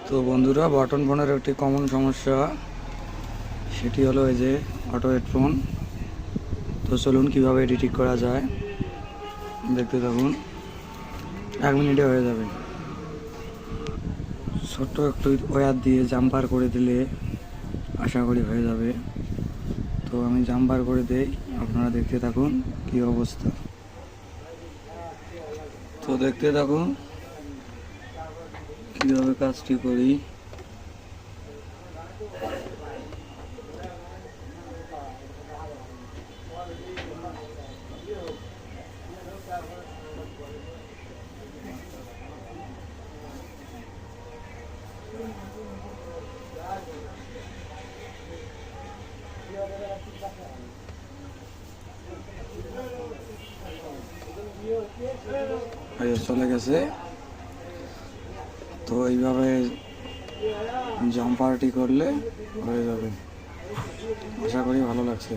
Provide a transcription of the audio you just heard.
তো বন্ধুরা, বাটন ফোনের একটি কমন সমস্যা, সেটি হলো এই যে অটো হেডফোন। তো চলুন কীভাবে এটি ঠিক করা যায় দেখতে থাকুন, 1 মিনিটে হয়ে যাবে। ছোট্ট একটু ওয়্যার দিয়ে জাম্পার করে দিলে আশা করি হয়ে যাবে। তো আমি জাম্পার করে দেই, আপনারা দেখতে থাকুন কি অবস্থা। তো দেখতে থাকুন কীভাবে কাজটি করি। চলে গেছে। তো এইভাবে জাম্পারটি করলে হয়ে যাবে। আশা করি ভালো লাগছে।